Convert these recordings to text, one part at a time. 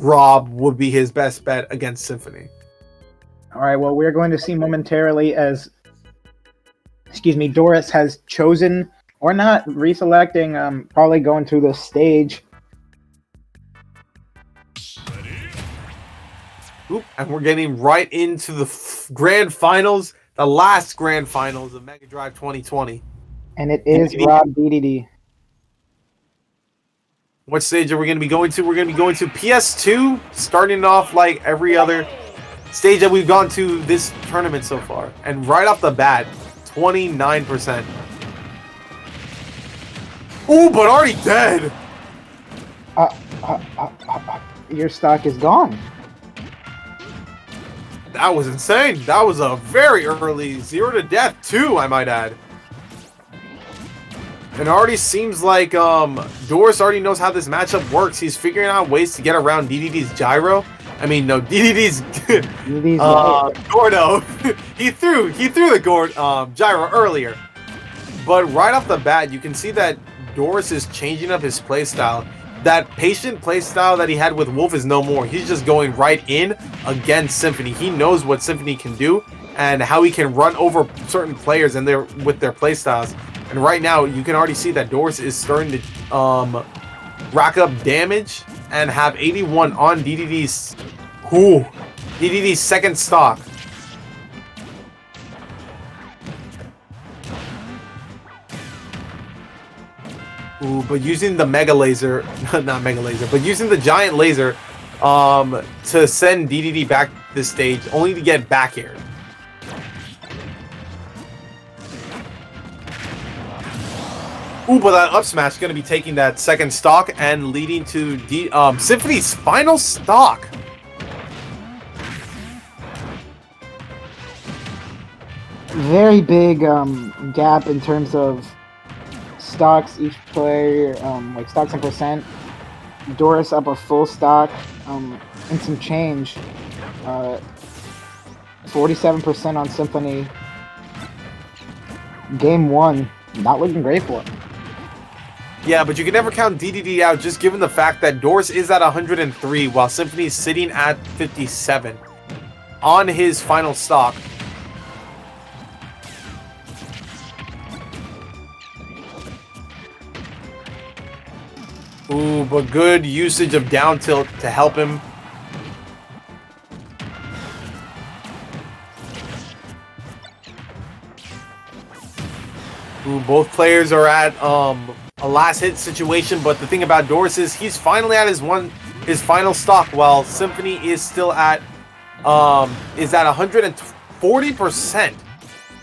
R.O.B would be his best bet against Symphony. All right, well, we're going to see momentarily as, Doris has chosen, or not, reselecting, probably going through this stage. Oop, and we're getting right into the grand finals, the last grand finals of Mega Drive 2020. And it is R.O.B Dedede. What stage are we going to be going to? We're going to be going to PS2, starting off like every other stage that we've gone to this tournament so far. And right off the bat, 29%. Ooh, but already dead! Your stock is gone. That was insane. That was a very early 0 to death too, I might add. And it already seems like Doris already knows how this matchup works. He's figuring out ways to get around Dedede's gyro. I mean, no, Dedede's Gordo. he threw the gyro earlier. But right off the bat, you can see that Doris is changing up his playstyle. That patient playstyle that he had with Wolf is no more. He's just going right in against Symphony. He knows what Symphony can do and how he can run over certain players and with their playstyles. And right now, you can already see that Doris is starting to rack up damage and have 81 on Dedede's second stock. Ooh, but using the Mega Laser, not Mega Laser, but using the Giant Laser to send Dedede back this stage, only to get back aired. Ooh, but that up smash is going to be taking that second stock and leading to Symphony's final stock. Very big gap in terms of stocks each player, like stocks and percent. Doris up a full stock and some change. 47% on Symphony. Game 1, not looking great for him. Yeah, but you can never count Dedede out just given the fact that Doris is at 103 while Symphony is sitting at 57 on his final stock. Ooh, but good usage of down tilt to help him. Ooh, both players are at a last hit situation, but the thing about Doris is he's finally at his final stock while Symphony is still at 140%.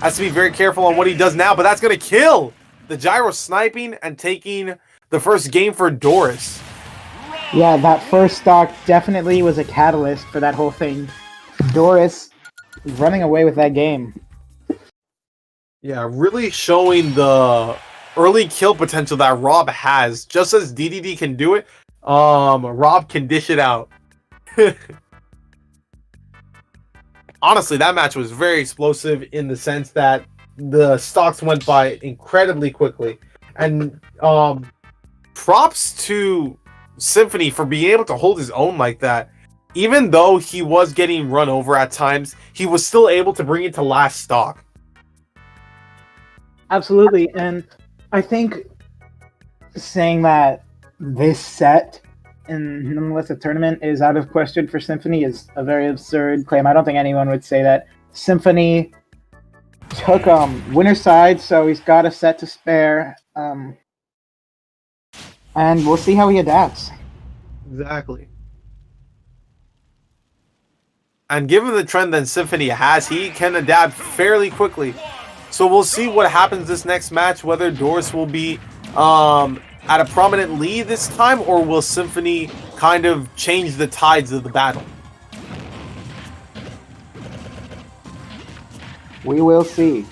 Has to be very careful on what he does now, but that's gonna kill the gyro sniping and taking the first game for Doris. Yeah, that first stock definitely was a catalyst for that whole thing. Doris running away with that game. Yeah, really showing the early kill potential that R.O.B has. Just as Dedede can do it, R.O.B can dish it out. Honestly, that match was very explosive in the sense that the stocks went by incredibly quickly. And props to Symphony for being able to hold his own like that. Even though he was getting run over at times, he was still able to bring it to last stock. Absolutely, and I think saying that this set in nonetheless a tournament is out of question for Symphony is a very absurd claim. I don't think anyone would say that. Symphony took winner side, so he's got a set to spare, and we'll see how he adapts. Exactly. And given the trend that Symphony has, he can adapt fairly quickly. So we'll see what happens this next match, whether Doris will be at a prominent lead this time, or will Symphony kind of change the tides of the battle? We will see.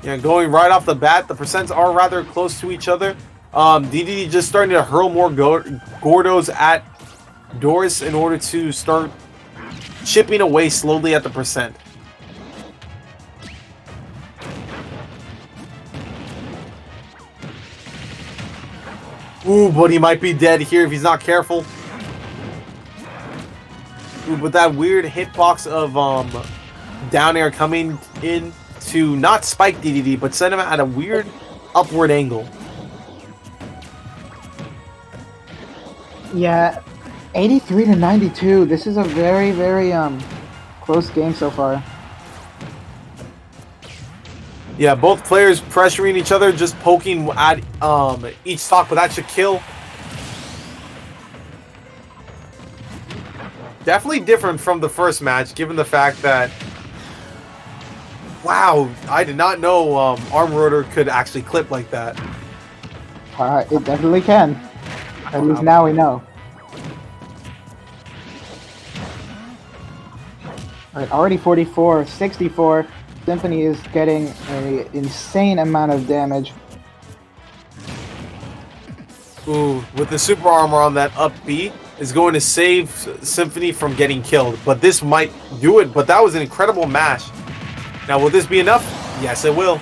Yeah, going right off the bat, the percents are rather close to each other. Dedede just starting to hurl more Gordos at Doris in order to start chipping away slowly at the percent. Ooh, but he might be dead here if he's not careful. Ooh, but that weird hitbox of down air coming in to not spike Dedede, but send him at a weird upward angle. Yeah, 83 to 92. This is a very, very close game so far. Yeah, both players pressuring each other, just poking at each stock, but that should kill. Definitely different from the first match, given the fact that... Wow, I did not know Arm Rotor could actually clip like that. It definitely can. At least now we know. Alright, already 44, 64. Symphony is getting an insane amount of damage. Ooh, with the super armor on that up B is going to save Symphony from getting killed. But this might do it, but that was an incredible mash. Now, will this be enough? Yes, it will.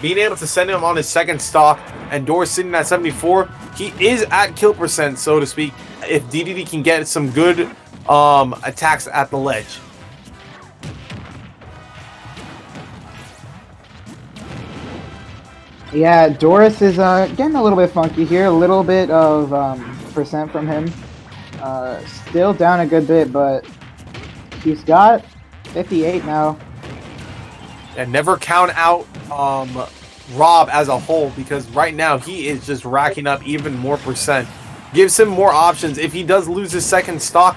Being able to send him on his second stock, and Doris sitting at 74, he is at kill percent, so to speak, if Dedede can get some good attacks at the ledge. Yeah, Doris is getting a little bit funky here. A little bit of percent from him. Still down a good bit, but he's got 58 now. And never count out R.O.B as a whole, because right now he is just racking up even more percent. Gives him more options. If he does lose his second stock,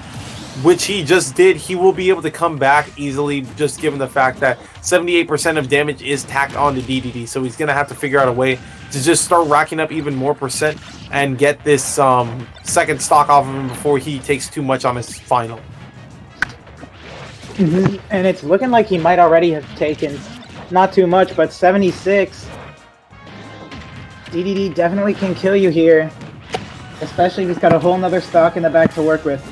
which he just did, he will be able to come back easily, just given the fact that 78% of damage is tacked on to Dedede. So he's going to have to figure out a way to just start racking up even more percent and get this second stock off of him before he takes too much on his final. And it's looking like he might already have taken not too much, but 76. Dedede definitely can kill you here, especially if he's got a whole nother stock in the back to work with.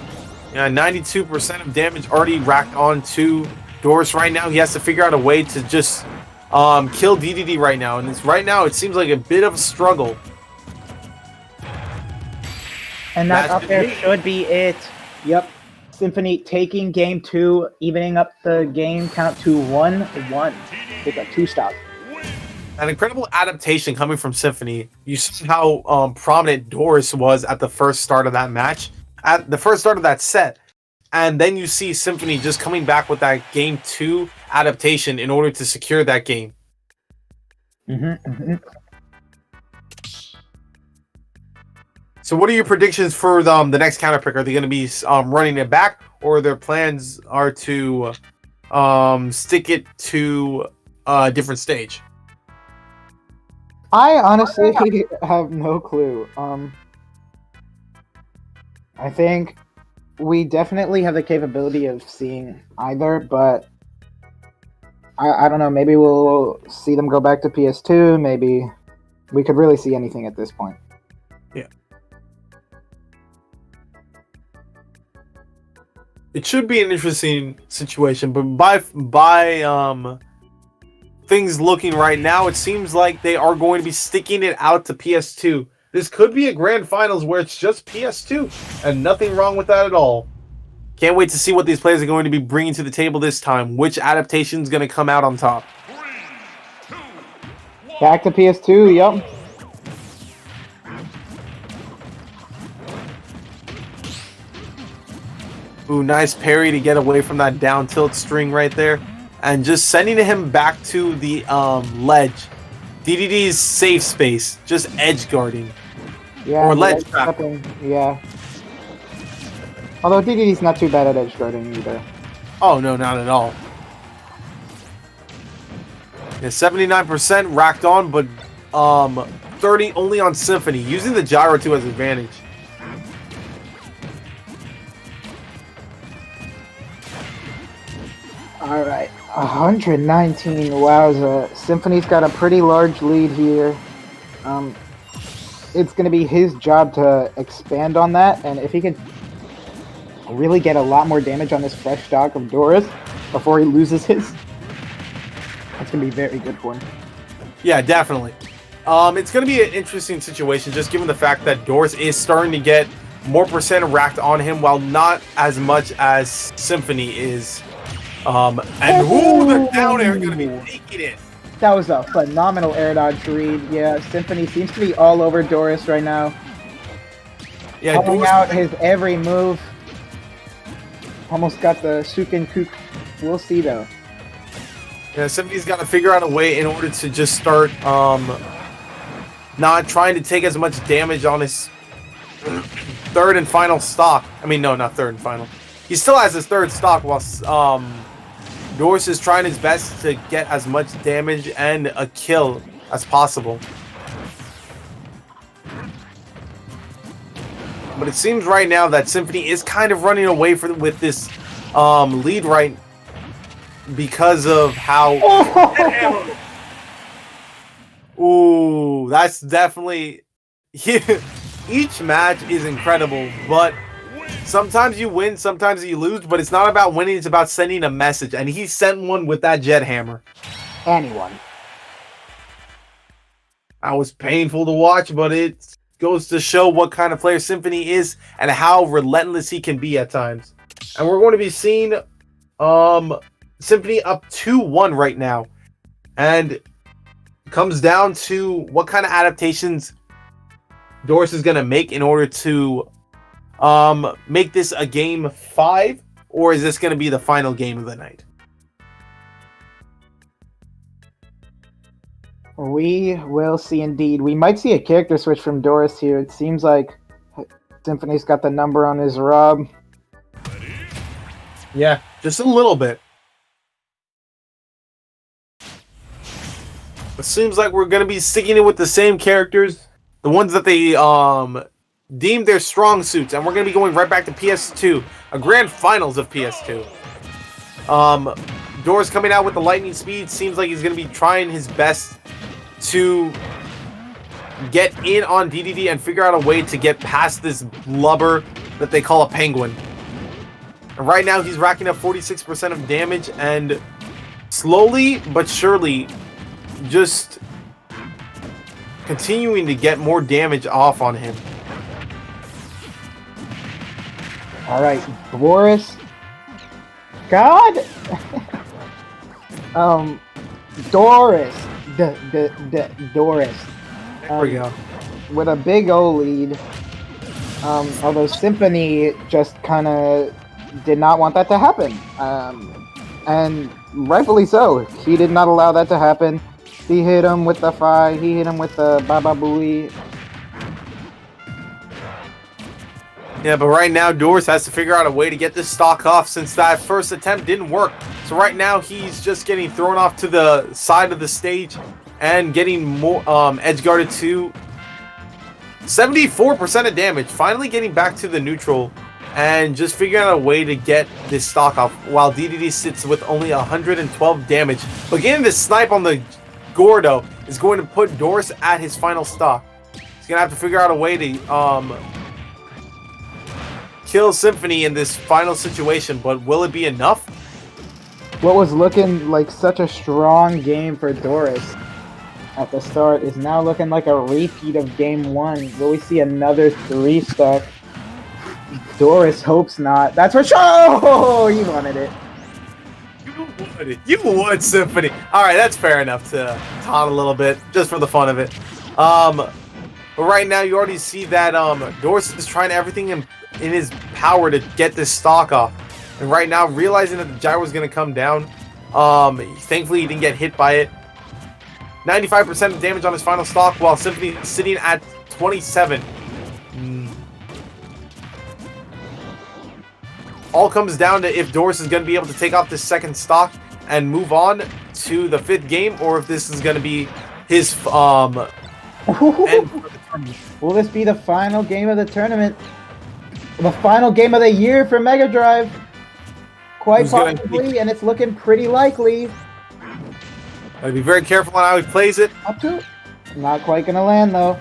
Yeah, 92% of damage already racked onto Doris right now. He has to figure out a way to just kill Dedede right now. And right now, it seems like a bit of a struggle. And that up there should be it. Yep. Symphony taking game 2, evening up the game count to 1-1. With a 2-stop. An incredible adaptation coming from Symphony. You saw how prominent Doris was at the first start of that match. At the first start of that set. And then you see Symphony just coming back with that game 2 adaptation in order to secure that game. So what are your predictions for the next counter pick? Are they going to be running it back, or their plans are to stick it to a different stage? I honestly have no clue. I think we definitely have the capability of seeing either, but I don't know. Maybe we'll see them go back to PS2. Maybe we could really see anything at this point. Yeah. It should be an interesting situation, but by things looking right now, it seems like they are going to be sticking it out to PS2. This could be a grand finals where it's just PS2, and nothing wrong with that at all. Can't wait to see what these players are going to be bringing to the table this time. Which adaptation is going to come out on top? 3, 2, 1. Back to PS2, yep. Ooh, nice parry to get away from that down tilt string right there. And just sending him back to the ledge. Dedede's safe space, just edge guarding. Yeah, or ledge trap. Yeah. Although Dedede's not too bad at edge guarding either. Oh, no, not at all. Yeah, 79% racked on, but 30 only on Symphony, using the gyro to his advantage. Alright, 119. Wowza. Symphony's got a pretty large lead here. It's going to be his job to expand on that, and if he can really get a lot more damage on this fresh stock of Doris before he loses his, that's going to be very good for him. Yeah, definitely. It's going to be an interesting situation, just given the fact that Doris is starting to get more percent racked on him, while not as much as Symphony is. And the down air going to be taking it. That was a phenomenal air dodge read. Yeah, Symphony seems to be all over Doris right now. Yeah, calling Doris out his every move. Almost got the Shuken Kook. We'll see though. Yeah, Symphony's got to figure out a way in order to just start not trying to take as much damage on his third and final stock. I mean, no, not third and final. He still has his third stock, while Doris is trying his best to get as much damage and a kill as possible. But it seems right now that Symphony is kind of running away with this lead right because of how... Ooh, that's definitely... Each match is incredible, but sometimes you win, sometimes you lose, but it's not about winning, it's about sending a message, and he sent one with that jet hammer. Anyone. That was painful to watch, but it goes to show what kind of player Symphony is and how relentless he can be at times. And we're going to be seeing Symphony up 2-1 right now. And it comes down to what kind of adaptations Doris is going to make in order to make this a game 5, or is this going to be the final game of the night? We will see indeed. We might see a character switch from Doris here. It seems like Symphony's got the number on his R.O.B. Yeah, just a little bit. It seems like we're going to be sticking it with the same characters, the ones that they deemed their strong suits, and we're going to be going right back to PS2, a grand finals of PS2. Doris coming out with the lightning speed. Seems like he's going to be trying his best to get in on Dedede and figure out a way to get past this blubber that they call a penguin. And right now he's racking up 46% of damage, and slowly but surely just continuing to get more damage off on him. Alright, Doris. God! Doris. Doris. There we go. With a big O lead. Although Symphony just kind of did not want that to happen. And rightfully so. He did not allow that to happen. He hit him with the Fi. He hit him with the Baba Booey. Yeah, but right now Doris has to figure out a way to get this stock off, since that first attempt didn't work. So right now he's just getting thrown off to the side of the stage and getting more edge guarded to 74% of damage. Finally getting back to the neutral and just figuring out a way to get this stock off, while Dedede sits with only 112 damage. But getting this snipe on the Gordo is going to put Doris at his final stock. He's gonna have to figure out a way to kill Symphony in this final situation, but will it be enough? What was looking like such a strong game for Doris at the start is now looking like a repeat of game 1. Will we see another 3-stock? Doris hopes not. That's for sure! Oh, you wanted it. You would, Symphony. Alright, that's fair enough to taunt a little bit, just for the fun of it. But right now you already see that Doris is trying everything in his power to get this stock off. And right now, realizing that the gyro is going to come down, thankfully he didn't get hit by it. 95% of damage on his final stock, while Symphony is sitting at 27. All comes down to if Doris is going to be able to take off this second stock and move on to the 5th game, or if this is going to be his end for the tournament. Will this be the final game of the tournament? The final game of the year for Mega Drive? Quite possibly, and it's looking pretty likely. Gotta be very careful on how he plays it. Up to it. Not quite gonna land though.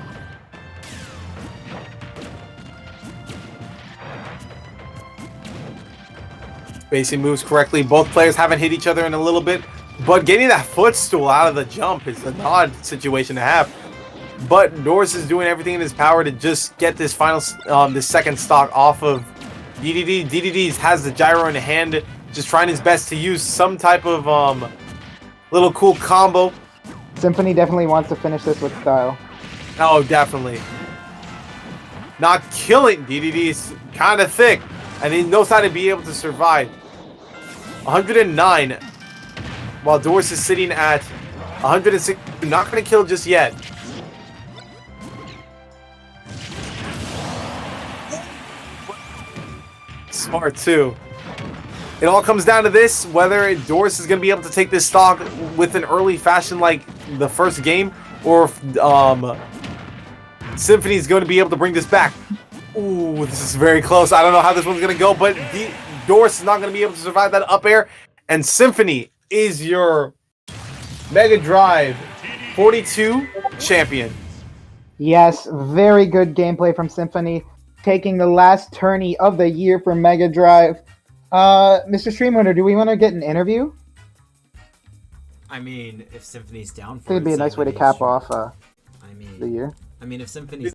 Spacing moves correctly. Both players haven't hit each other in a little bit, but getting that footstool out of the jump is an odd situation to have. but Doris is doing everything in his power to just get this this second stock off of Dedede. Dedede has the gyro in hand, just trying his best to use some type of little cool combo. Symphony definitely wants to finish this with style. Oh, definitely. Not killing. Dedede is kind of thick, and he knows how to be able to survive. 109, while Doris is sitting at 106. Not going to kill just yet. Smart too. It all comes down to this, whether Doris is going to be able to take this stock with an early fashion like the first game, or if Symphony is going to be able to bring this back. Ooh, this is very close. I don't know how this one's going to go, but Doris is not going to be able to survive that up air, and Symphony is your Mega Drive 42 champion. Yes, very good gameplay from Symphony, taking the last tourney of the year for Mega Drive. Mr. Streamwinner, do we want to get an interview? I mean, if Symphony's down for I think it'd be a nice way to cap off I mean, the year. if Symphony's